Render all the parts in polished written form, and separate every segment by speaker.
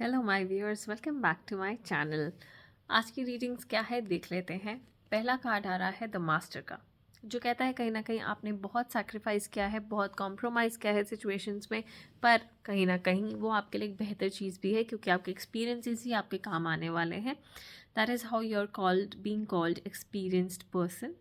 Speaker 1: Hello my viewers, welcome back to my channel. आज की readings क्या है देख लेते हैं। पहला कार्ड आ रहा है द मास्टर का, जो कहता है कहीं ना कहीं आपने बहुत सैक्रिफाइस किया है, बहुत कॉम्प्रोमाइज़ किया है सिचुएशंस में, पर कहीं ना कहीं वो आपके लिए एक बेहतर चीज़ भी है क्योंकि आपके एक्सपीरियंसेस ही आपके काम आने वाले हैं। That is how you are called, being called experienced person.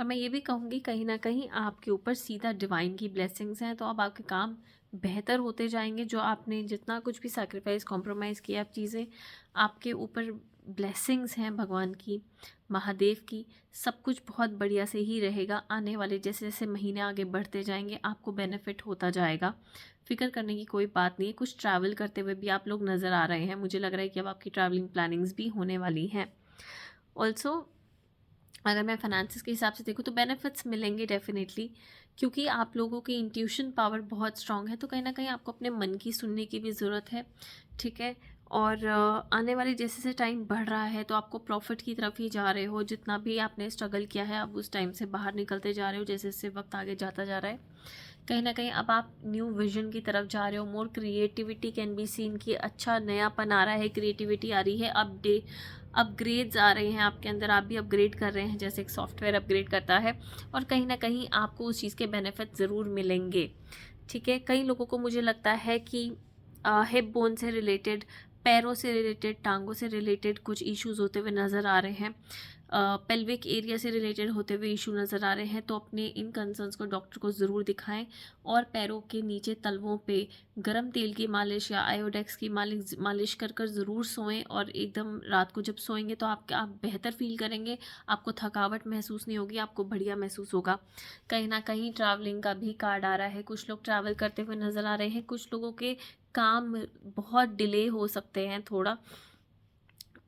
Speaker 1: और मैं ये भी कहूँगी कहीं ना कहीं आपके ऊपर सीधा डिवाइन की ब्लेसिंग्स हैं, तो अब आपके काम बेहतर होते जाएंगे। जो आपने जितना कुछ भी सैक्रिफाइस कॉम्प्रोमाइज़ किया, अब चीज़ें आपके ऊपर ब्लेसिंग्स हैं भगवान की, महादेव की, सब कुछ बहुत बढ़िया से ही रहेगा। आने वाले जैसे जैसे महीने आगे बढ़ते जाएंगे आपको बेनिफिट होता जाएगा। फिक्र करने की कोई बात नहीं है। कुछ ट्रैवल करते हुए भी आप लोग नज़र आ रहे हैं, मुझे लग रहा है कि अब आपकी ट्रैवलिंग प्लानिंग्स भी होने वाली हैं। ऑल्सो अगर मैं फाइनेंसिस के हिसाब से देखूँ तो बेनिफिट्स मिलेंगे डेफिनेटली, क्योंकि आप लोगों की इंट्यूशन पावर बहुत स्ट्रांग है। तो कहीं ना कहीं आपको अपने मन की सुनने की भी ज़रूरत है, ठीक है। और आने वाले जैसे जैसे टाइम बढ़ रहा है तो आपको प्रॉफिट की तरफ ही जा रहे हो। जितना भी आपने स्ट्रगल किया है अब उस टाइम से बाहर निकलते जा रहे हो, जैसे जैसे वक्त आगे जाता जा रहा है। कहीं ना कहीं अब आप न्यू विजन की तरफ जा रहे हो। मोर क्रिएटिविटी कैन बी सीन की, अच्छा नयापन आ रहा है, क्रिएटिविटी आ रही है, अपग्रेड्स आ रहे हैं आपके अंदर, आप भी अपग्रेड कर रहे हैं जैसे एक सॉफ्टवेयर अपग्रेड करता है। और कहीं ना कहीं आपको उस चीज़ के बेनिफिट ज़रूर मिलेंगे, ठीक है। कई लोगों को मुझे लगता है कि हिप बोन से रिलेटेड, पैरों से रिलेटेड, टांगों से रिलेटेड कुछ इश्यूज होते हुए नज़र आ रहे हैं, पेल्विक एरिया से रिलेटेड होते हुए इशू नज़र आ रहे हैं। तो अपने इन कंसर्न्स को डॉक्टर को ज़रूर दिखाएं। और पैरों के नीचे तलवों पे गरम तेल की मालिश या आयोडेक्स की मालिश मालिश कर कर ज़रूर सोएं। और एकदम रात को जब सोएंगे तो आप बेहतर फील करेंगे, आपको थकावट महसूस नहीं होगी, आपको बढ़िया महसूस होगा। कहीं ना कहीं ट्रैवलिंग का भी कार्ड आ रहा है, कुछ लोग ट्रैवल करते हुए नज़र आ रहे हैं। कुछ लोगों के काम बहुत डिले हो सकते हैं, थोड़ा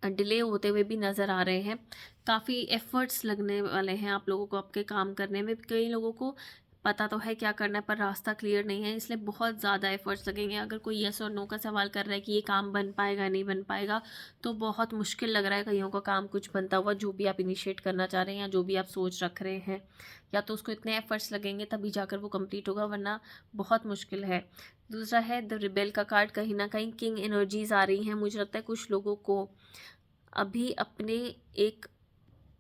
Speaker 1: डिले होते हुए भी नज़र आ रहे हैं। काफ़ी एफ़र्ट्स लगने वाले हैं आप लोगों को आपके काम करने में। कई लोगों को पता तो है क्या करना है पर रास्ता क्लियर नहीं है, इसलिए बहुत ज़्यादा एफ़र्ट्स लगेंगे। अगर कोई येस और नो का सवाल कर रहा है कि ये काम बन पाएगा नहीं बन पाएगा, तो बहुत मुश्किल लग रहा है कईयों का काम कुछ बनता हुआ। जो भी आप इनिशिएट करना चाह रहे हैं या जो भी आप सोच रख रहे हैं, या तो उसको इतने एफ़र्ट्स लगेंगे तभी जाकर वो कंप्लीट होगा, वरना बहुत मुश्किल है। दूसरा है द रिबेल का कार्ड। कहीं ना कहीं किंग एनर्जीज आ रही हैं। मुझे लगता है कुछ लोगों को अभी अपने एक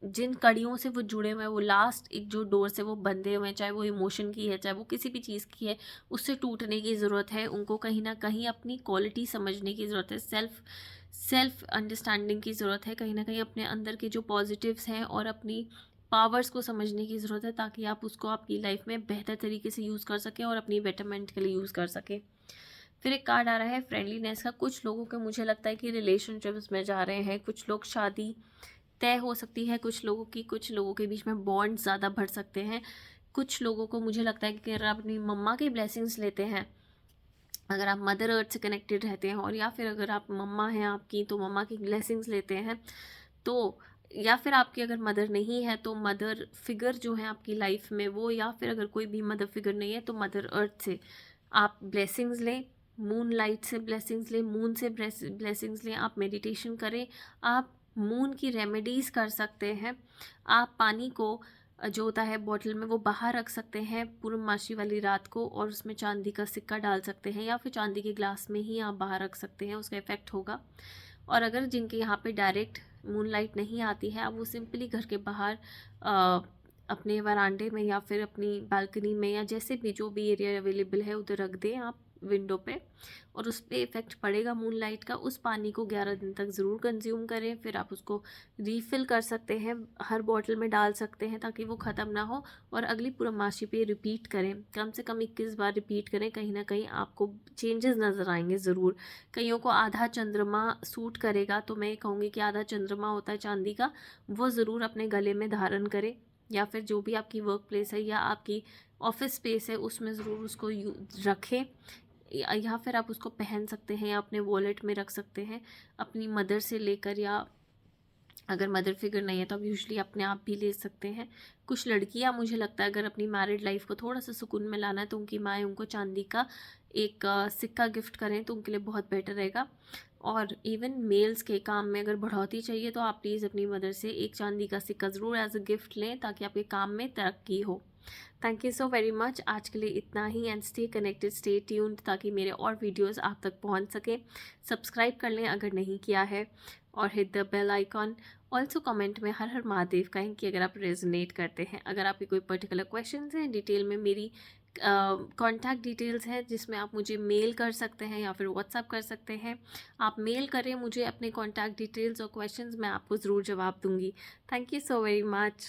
Speaker 1: जिन कड़ियों से वो जुड़े हुए हैं, वो लास्ट एक जो डोर से वो बंधे हुए हैं, चाहे वो इमोशन की है चाहे वो किसी भी चीज़ की है, उससे टूटने की ज़रूरत है। उनको कहीं ना कहीं अपनी क्वालिटी समझने की ज़रूरत है, सेल्फ अंडरस्टैंडिंग की ज़रूरत है। कहीं ना कहीं अपने अंदर के जो पॉजिटिव्स हैं और अपनी पावर्स को समझने की ज़रूरत है, ताकि आप उसको आपकी लाइफ में बेहतर तरीके से यूज़ कर सकें और अपनी बेटरमेंट के लिए यूज़ कर सकें। फिर एक कार्ड आ रहा है फ्रेंडलीनेस का। कुछ लोगों के मुझे लगता है कि रिलेशनशिप्स में जा रहे हैं। कुछ लोग शादी तय हो सकती है कुछ लोगों की, कुछ लोगों के बीच में बॉन्ड ज़्यादा बढ़ सकते हैं। कुछ लोगों को मुझे लगता है कि अगर आप अपनी मम्मा की ब्लेसिंग्स लेते हैं, अगर आप मदर अर्थ से कनेक्टेड रहते हैं, और या फिर अगर आप मम्मा हैं आपकी तो मम्मा की ब्लेसिंग्स लेते हैं, तो या फिर आपकी अगर मदर नहीं है तो मदर फिगर जो है आपकी लाइफ में वो, या फिर अगर कोई भी मदर फिगर नहीं है तो मदर अर्थ से आप ब्लेसिंग्स लें। मून लाइट से ब्लेसिंग्स लें, मून से ब्लेसिंग्स लें। आप मेडिटेशन करें, आप मून की रेमेडीज़ कर सकते हैं। आप पानी को जो होता है बॉटल में वो बाहर रख सकते हैं पूर्णमासी वाली रात को, और उसमें चांदी का सिक्का डाल सकते हैं, या फिर चांदी के ग्लास में ही आप बाहर रख सकते हैं, उसका इफ़ेक्ट होगा। और अगर जिनके यहाँ पे डायरेक्ट मूनलाइट नहीं आती है, आप वो सिंपली घर के बाहर अपने वरांडे में या फिर अपनी बालकनी में, या जैसे भी जो भी एरिया अवेलेबल है उधर रख दें आप विंडो पे, और उस पर इफ़ेक्ट पड़ेगा मूनलाइट का। उस पानी को 11 दिन तक ज़रूर कंज्यूम करें। फिर आप उसको रीफ़िल कर सकते हैं, हर बॉटल में डाल सकते हैं ताकि वो ख़त्म ना हो, और अगली पूर्णमासी पे रिपीट करें। कम से कम 21 बार रिपीट करें। कहीं ना कहीं आपको चेंजेस नज़र आएंगे ज़रूर। कईयों को आधा चंद्रमा सूट करेगा, तो मैं कहूँगी कि आधा चंद्रमा होता है चांदी का, वो ज़रूर अपने गले में धारण करें, या फिर जो भी आपकी वर्क प्लेस है या आपकी ऑफिस स्पेस है उसमें ज़रूर उसको रखें, या फिर आप उसको पहन सकते हैं या अपने वॉलेट में रख सकते हैं। अपनी मदर से लेकर, या अगर मदर फिगर नहीं है तो आप यूजुअली अपने आप भी ले सकते हैं। कुछ लड़कियां मुझे लगता है अगर अपनी मैरिड लाइफ को थोड़ा सा सुकून में लाना है तो उनकी माएँ उनको चांदी का एक सिक्का गिफ्ट करें तो उनके लिए बहुत बेटर रहेगा। और इवन मेल्स के काम में अगर बढ़ोतरी चाहिए तो आप प्लीज़ अपनी मदर से एक चांदी का सिक्का ज़रूर एज अ गिफ्ट लें, ताकि आपके काम में तरक्की हो। Thank you so very much. आज के लिए इतना ही and stay connected, stay tuned ताकि मेरे और वीडियोस आप तक पहुंच सके। सब्सक्राइब कर लें अगर नहीं किया है और hit the bell icon. Also comment में हर हर महादेव कहें कि अगर आप रेजोनेट करते हैं। अगर आपके कोई पर्टिकुलर क्वेश्चंस हैं, डिटेल में मेरी कॉन्टैक्ट डिटेल्स हैं जिसमें आप मुझे मेल कर सकते हैं या फिर व्हाट्सअप कर सकते हैं। आप मेल करें मुझे अपने कॉन्टैक्ट डिटेल्स और क्वेश्चंस, मैं आपको ज़रूर जवाब दूंगी। Thank you so very much.